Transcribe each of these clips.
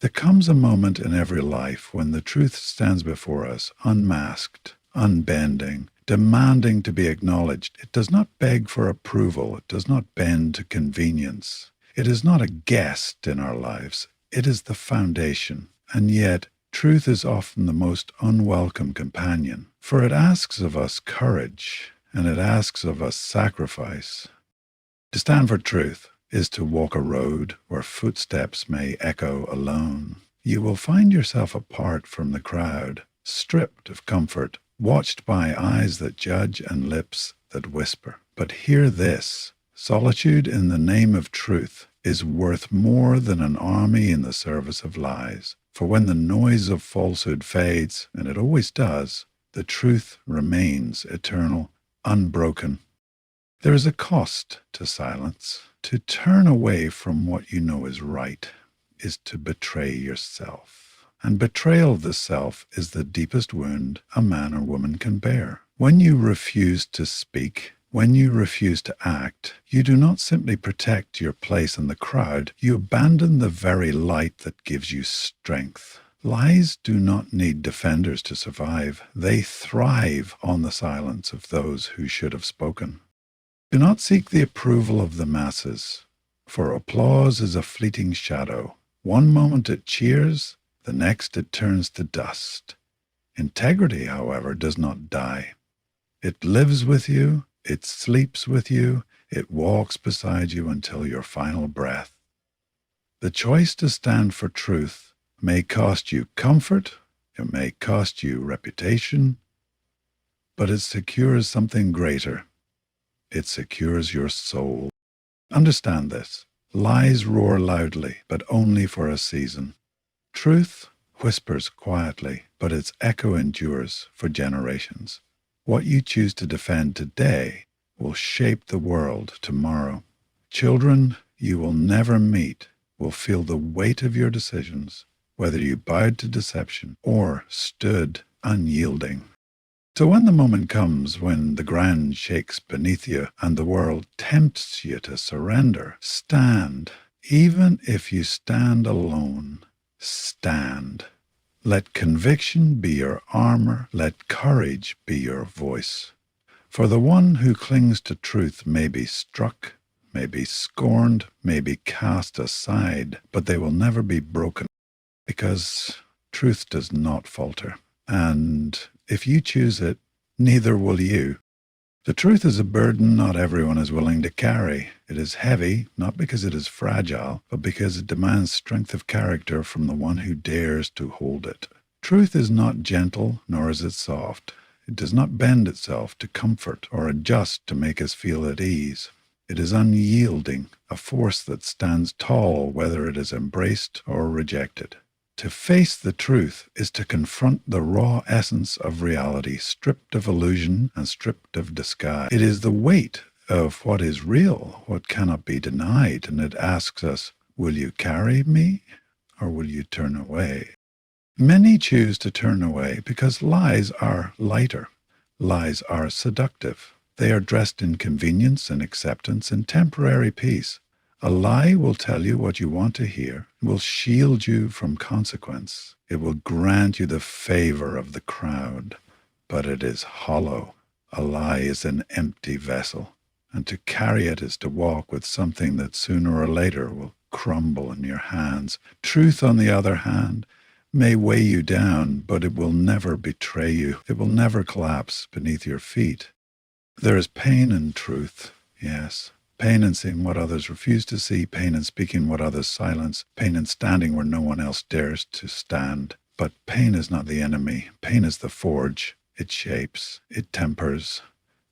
There comes a moment in every life when the truth stands before us, unmasked, unbending, demanding to be acknowledged. It does not beg for approval. It does not bend to convenience. It is not a guest in our lives. It is the foundation. And yet, truth is often the most unwelcome companion, for it asks of us courage, and it asks of us sacrifice. To stand for truth is to walk a road where footsteps may echo alone. You will find yourself apart from the crowd, stripped of comfort, watched by eyes that judge and lips that whisper. But hear this: solitude in the name of truth is worth more than an army in the service of lies. For when the noise of falsehood fades, and it always does, the truth remains eternal, unbroken. There is a cost to silence. To turn away from what you know is right is to betray yourself. And betrayal of the self is the deepest wound a man or woman can bear. When you refuse to speak, when you refuse to act, you do not simply protect your place in the crowd, you abandon the very light that gives you strength. Lies do not need defenders to survive. They thrive on the silence of those who should have spoken. Do not seek the approval of the masses, for applause is a fleeting shadow. One moment it cheers, the next it turns to dust. Integrity, however, does not die. It lives with you, it sleeps with you, it walks beside you until your final breath. The choice to stand for truth may cost you comfort, it may cost you reputation, but it secures something greater. It secures your soul. Understand this. Lies roar loudly, but only for a season. Truth whispers quietly, but its echo endures for generations. What you choose to defend today will shape the world tomorrow. Children you will never meet will feel the weight of your decisions, whether you bowed to deception or stood unyielding. So when the moment comes when the ground shakes beneath you and the world tempts you to surrender, stand. Even if you stand alone, stand. Let conviction be your armor. Let courage be your voice. For the one who clings to truth may be struck, may be scorned, may be cast aside, but they will never be broken, because truth does not falter. And if you choose it, neither will you. The truth is a burden not everyone is willing to carry. It is heavy, not because it is fragile, but because it demands strength of character from the one who dares to hold it. Truth is not gentle, nor is it soft. It does not bend itself to comfort or adjust to make us feel at ease. It is unyielding, a force that stands tall whether it is embraced or rejected. To face the truth is to confront the raw essence of reality, stripped of illusion and stripped of disguise. It is the weight of what is real, what cannot be denied, and it asks us, will you carry me or will you turn away? Many choose to turn away because lies are lighter. Lies are seductive. They are dressed in convenience and acceptance and temporary peace. A lie will tell you what you want to hear, will shield you from consequence. It will grant you the favor of the crowd, but it is hollow. A lie is an empty vessel, and to carry it is to walk with something that sooner or later will crumble in your hands. Truth, on the other hand, may weigh you down, but it will never betray you. It will never collapse beneath your feet. There is pain in truth, yes. Pain in seeing what others refuse to see, pain in speaking what others silence, pain in standing where no one else dares to stand. But pain is not the enemy. Pain is the forge. It shapes, it tempers,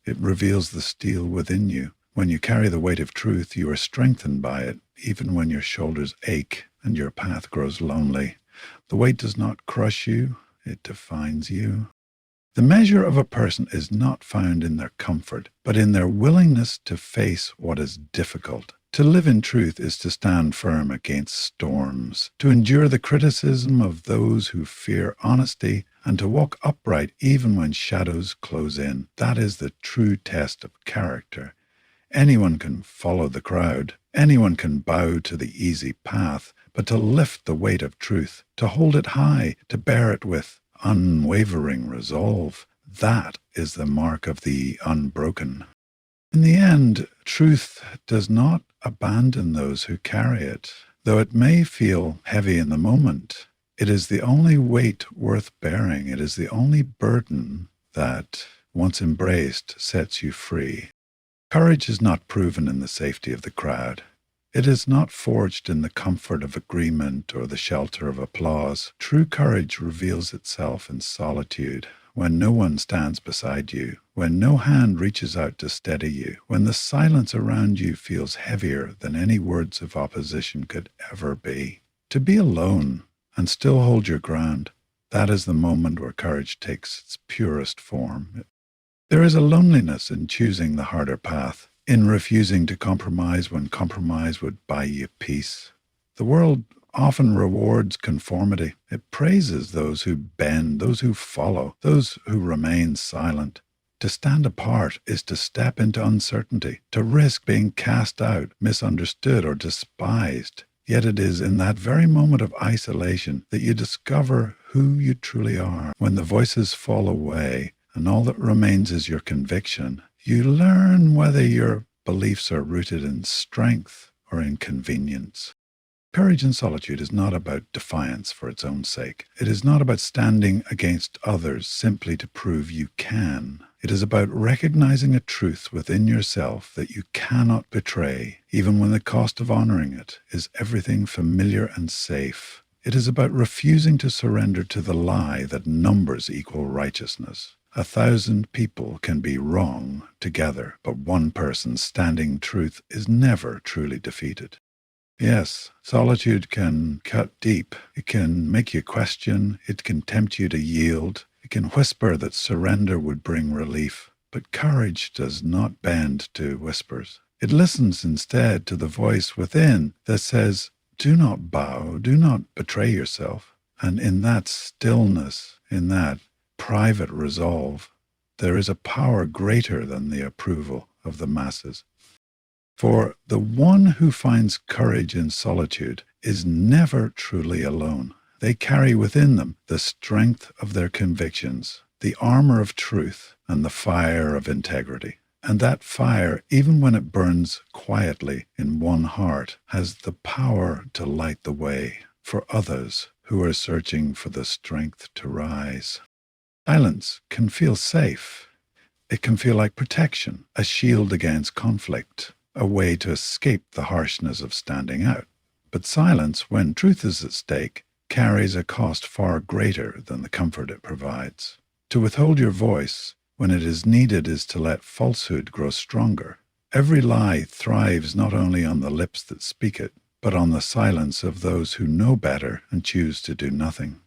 it reveals the steel within you. When you carry the weight of truth, you are strengthened by it, even when your shoulders ache and your path grows lonely. The weight does not crush you, it defines you. The measure of a person is not found in their comfort, but in their willingness to face what is difficult. To live in truth is to stand firm against storms, to endure the criticism of those who fear honesty, and to walk upright even when shadows close in. That is the true test of character. Anyone can follow the crowd. Anyone can bow to the easy path, but to lift the weight of truth, to hold it high, to bear it with unwavering resolve. That is the mark of the unbroken. In the end, truth does not abandon those who carry it. Though it may feel heavy in the moment, it is the only weight worth bearing. It is the only burden that, once embraced, sets you free. Courage is not proven in the safety of the crowd. It is not forged in the comfort of agreement or the shelter of applause. True courage reveals itself in solitude, when no one stands beside you, when no hand reaches out to steady you, when the silence around you feels heavier than any words of opposition could ever be. To be alone and still hold your ground, that is the moment where courage takes its purest form. There is a loneliness in choosing the harder path, in refusing to compromise when compromise would buy you peace. The world often rewards conformity. It praises those who bend, those who follow, those who remain silent. To stand apart is to step into uncertainty, to risk being cast out, misunderstood, or despised. Yet it is in that very moment of isolation that you discover who you truly are. When the voices fall away and all that remains is your conviction, you learn whether your beliefs are rooted in strength or in convenience. Courage in solitude is not about defiance for its own sake. It is not about standing against others simply to prove you can. It is about recognizing a truth within yourself that you cannot betray, even when the cost of honoring it is everything familiar and safe. It is about refusing to surrender to the lie that numbers equal righteousness. 1,000 people can be wrong together, but one person standing truth is never truly defeated. Yes, solitude can cut deep. It can make you question. It can tempt you to yield. It can whisper that surrender would bring relief. But courage does not bend to whispers. It listens instead to the voice within that says, do not bow, do not betray yourself. And in that stillness, in that private resolve, there is a power greater than the approval of the masses. For the one who finds courage in solitude is never truly alone. They carry within them the strength of their convictions, the armor of truth, and the fire of integrity. And that fire, even when it burns quietly in one heart, has the power to light the way for others who are searching for the strength to rise. Silence can feel safe. It can feel like protection, a shield against conflict, a way to escape the harshness of standing out. But silence, when truth is at stake, carries a cost far greater than the comfort it provides. To withhold your voice when it is needed is to let falsehood grow stronger. Every lie thrives not only on the lips that speak it, but on the silence of those who know better and choose to do nothing.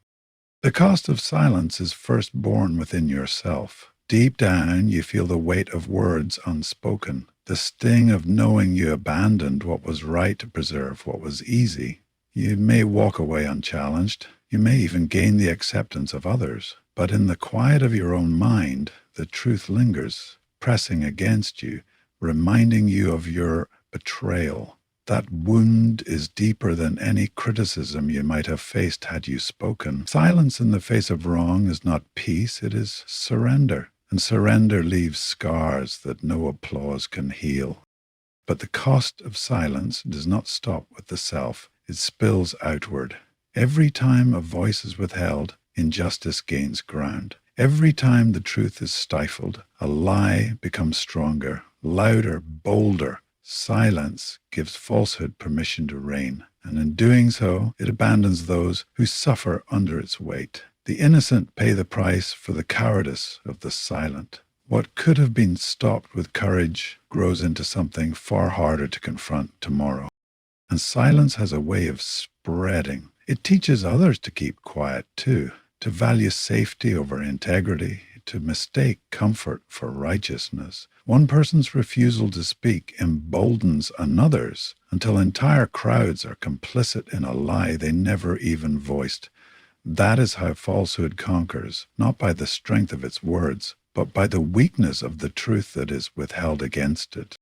The cost of silence is first born within yourself. Deep down, you feel the weight of words unspoken, the sting of knowing you abandoned what was right to preserve what was easy. You may walk away unchallenged. You may even gain the acceptance of others. But in the quiet of your own mind, the truth lingers, pressing against you, reminding you of your betrayal. That wound is deeper than any criticism you might have faced had you spoken. Silence in the face of wrong is not peace, it is surrender. And surrender leaves scars that no applause can heal. But the cost of silence does not stop with the self. It spills outward. Every time a voice is withheld, injustice gains ground. Every time the truth is stifled, a lie becomes stronger, louder, bolder. Silence gives falsehood permission to reign, and in doing so, it abandons those who suffer under its weight. The innocent pay the price for the cowardice of the silent. What could have been stopped with courage grows into something far harder to confront tomorrow. And silence has a way of spreading. It teaches others to keep quiet too, to value safety over integrity, to mistake comfort for righteousness. One person's refusal to speak emboldens another's until entire crowds are complicit in a lie they never even voiced. That is how falsehood conquers, not by the strength of its words, but by the weakness of the truth that is withheld against it.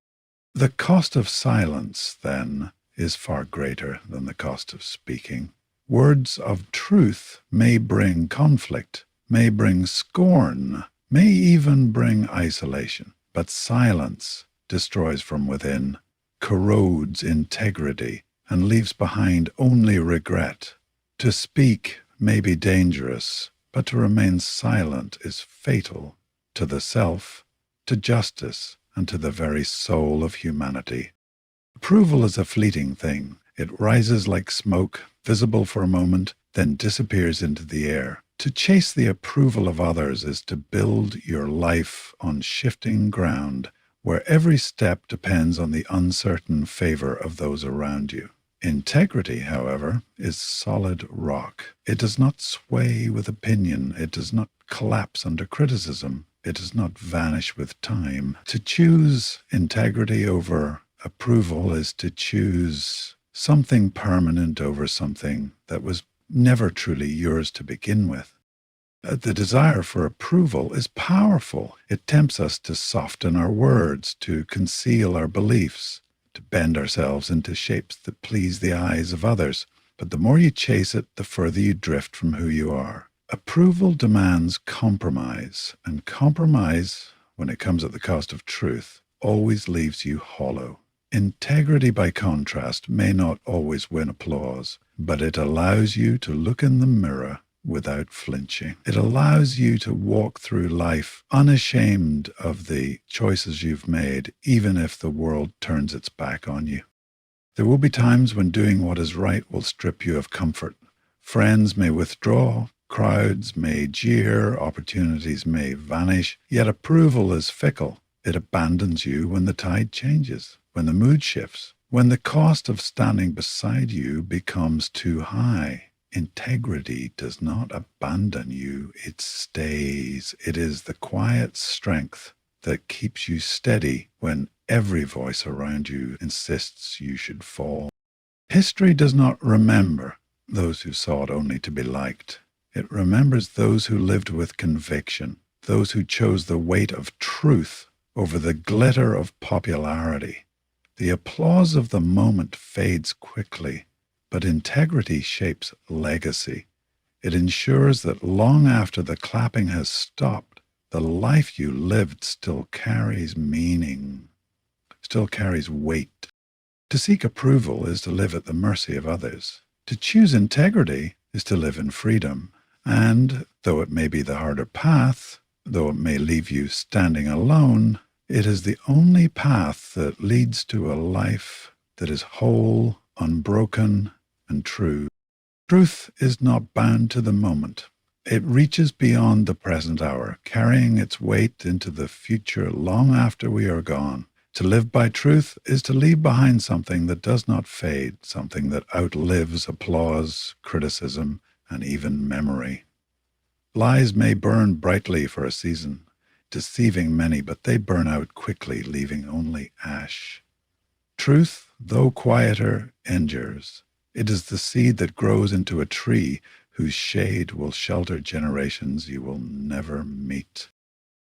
The cost of silence, then, is far greater than the cost of speaking. Words of truth may bring conflict, may bring scorn, may even bring isolation, but silence destroys from within, corrodes integrity, and leaves behind only regret. To speak may be dangerous, but to remain silent is fatal to the self, to justice, and to the very soul of humanity. Approval is a fleeting thing. It rises like smoke, visible for a moment, then disappears into the air. To chase the approval of others is to build your life on shifting ground, where every step depends on the uncertain favor of those around you. Integrity, however, is solid rock. It does not sway with opinion. It does not collapse under criticism. It does not vanish with time. To choose integrity over approval is to choose something permanent over something that was never truly yours to begin with. The desire for approval is powerful. It tempts us to soften our words, to conceal our beliefs, to bend ourselves into shapes that please the eyes of others. But the more you chase it, the further you drift from who you are. Approval demands compromise, and compromise, when it comes at the cost of truth, always leaves you hollow. Integrity, by contrast, may not always win applause, but it allows you to look in the mirror without flinching. It allows you to walk through life unashamed of the choices you've made, even if the world turns its back on you. There will be times when doing what is right will strip you of comfort. Friends may withdraw, crowds may jeer, opportunities may vanish, yet approval is fickle. It abandons you when the tide changes, when the mood shifts, when the cost of standing beside you becomes too high. Integrity does not abandon you, it stays. It is the quiet strength that keeps you steady when every voice around you insists you should fall. History does not remember those who sought only to be liked. It remembers those who lived with conviction, those who chose the weight of truth over the glitter of popularity. The applause of the moment fades quickly, but integrity shapes legacy. It ensures that long after the clapping has stopped, the life you lived still carries meaning, still carries weight. To seek approval is to live at the mercy of others. To choose integrity is to live in freedom. And though it may be the harder path, though it may leave you standing alone, it is the only path that leads to a life that is whole, unbroken, and true. Truth is not bound to the moment. It reaches beyond the present hour, carrying its weight into the future long after we are gone. To live by truth is to leave behind something that does not fade, something that outlives applause, criticism, and even memory. Lies may burn brightly for a season, deceiving many, but they burn out quickly, leaving only ash. Truth, though quieter, endures. It is the seed that grows into a tree whose shade will shelter generations you will never meet.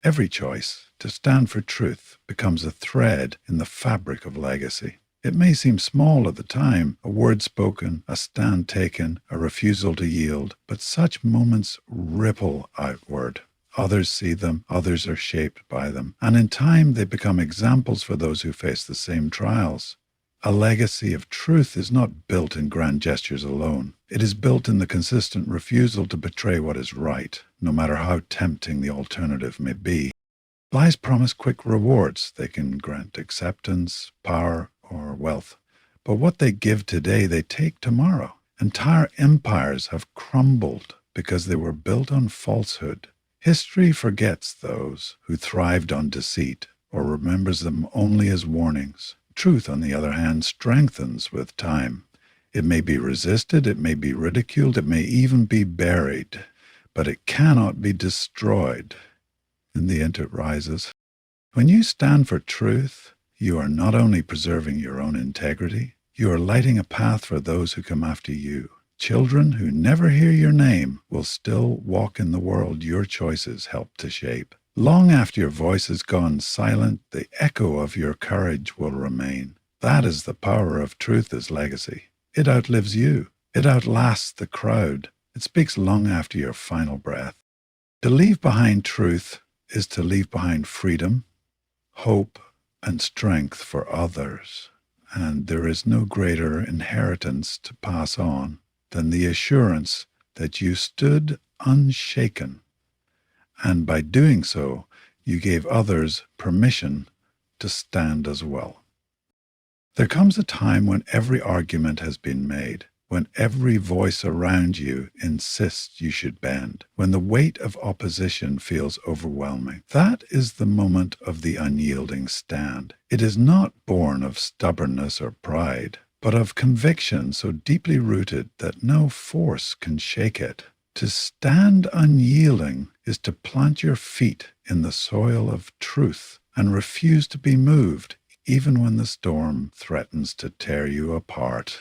Every choice to stand for truth becomes a thread in the fabric of legacy. It may seem small at the time, a word spoken, a stand taken, a refusal to yield, but such moments ripple outward. Others see them, others are shaped by them, and in time they become examples for those who face the same trials. A legacy of truth is not built in grand gestures alone. It is built in the consistent refusal to betray what is right, no matter how tempting the alternative may be. Lies promise quick rewards. They can grant acceptance, power, or wealth. But what they give today, they take tomorrow. Entire empires have crumbled because they were built on falsehood. History forgets those who thrived on deceit, or remembers them only as warnings. Truth, on the other hand, strengthens with time. It may be resisted, it may be ridiculed, it may even be buried, but it cannot be destroyed. In the end it rises. When you stand for truth, you are not only preserving your own integrity, you are lighting a path for those who come after you. Children who never hear your name will still walk in the world your choices helped to shape. Long after your voice is gone silent, the echo of your courage will remain. That is the power of truth as legacy. It outlives you. It outlasts the crowd. It speaks long after your final breath. To leave behind truth is to leave behind freedom, hope, and strength for others. And there is no greater inheritance to pass on than the assurance that you stood unshaken. And by doing so, you gave others permission to stand as well. There comes a time when every argument has been made, when every voice around you insists you should bend, when the weight of opposition feels overwhelming. That is the moment of the unyielding stand. It is not born of stubbornness or pride, but of conviction so deeply rooted that no force can shake it. To stand unyielding is to plant your feet in the soil of truth and refuse to be moved, even when the storm threatens to tear you apart.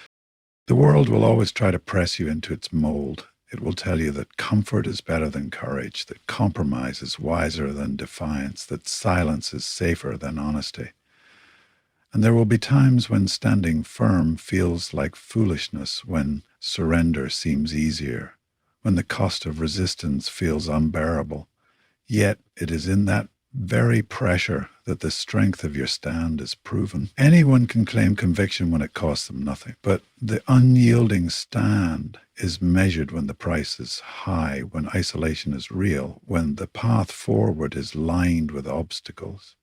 The world will always try to press you into its mold. It will tell you that comfort is better than courage, that compromise is wiser than defiance, that silence is safer than honesty. And there will be times when standing firm feels like foolishness, when surrender seems easier, when the cost of resistance feels unbearable. Yet it is in that very pressure that the strength of your stand is proven. Anyone can claim conviction when it costs them nothing, but the unyielding stand is measured when the price is high, when isolation is real, when the path forward is lined with obstacles.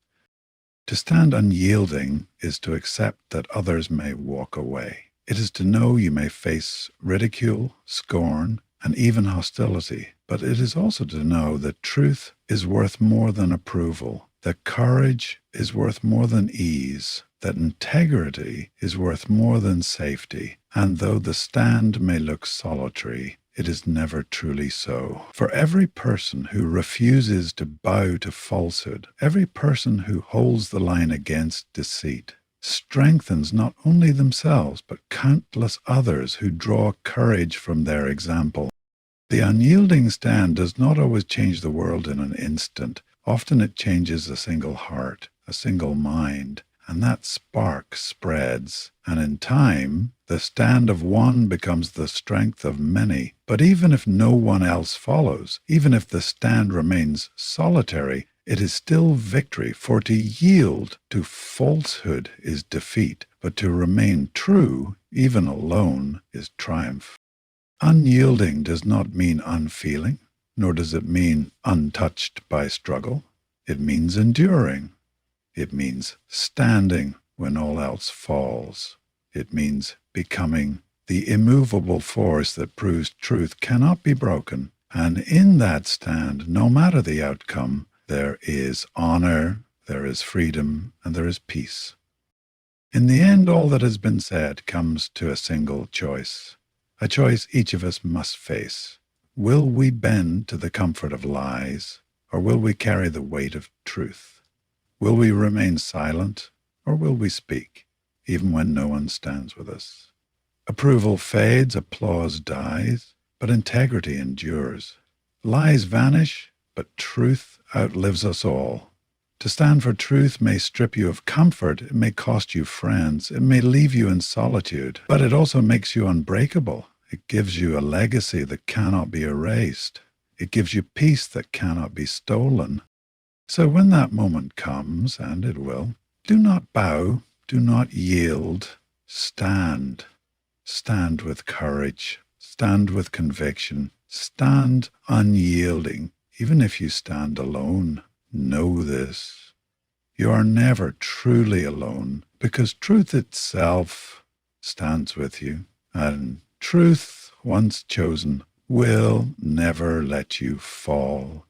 To stand unyielding is to accept that others may walk away. It is to know you may face ridicule, scorn, and even hostility, but it is also to know that truth is worth more than approval, that courage is worth more than ease, that integrity is worth more than safety, and though the stand may look solitary, it is never truly so. For every person who refuses to bow to falsehood, every person who holds the line against deceit, strengthens not only themselves, but countless others who draw courage from their example. The unyielding stand does not always change the world in an instant. Often it changes a single heart, a single mind, and that spark spreads. And in time, the stand of one becomes the strength of many. But even if no one else follows, even if the stand remains solitary, it is still victory, for to yield to falsehood is defeat, but to remain true, even alone, is triumph. Unyielding does not mean unfeeling, nor does it mean untouched by struggle. It means enduring. It means standing when all else falls. It means becoming the immovable force that proves truth cannot be broken. And in that stand, no matter the outcome, there is honor, there is freedom, and there is peace. In the end, all that has been said comes to a single choice. A choice each of us must face. Will we bend to the comfort of lies, or will we carry the weight of truth? Will we remain silent, or will we speak, even when no one stands with us? Approval fades, applause dies, but integrity endures. Lies vanish, but truth outlives us all. To stand for truth may strip you of comfort, it may cost you friends, it may leave you in solitude, but it also makes you unbreakable. It gives you a legacy that cannot be erased. It gives you peace that cannot be stolen. So when that moment comes, and it will, do not bow, do not yield, stand. Stand with courage, stand with conviction, stand unyielding. Even if you stand alone, know this. You are never truly alone, because truth itself stands with you, and truth, once chosen, will never let you fall.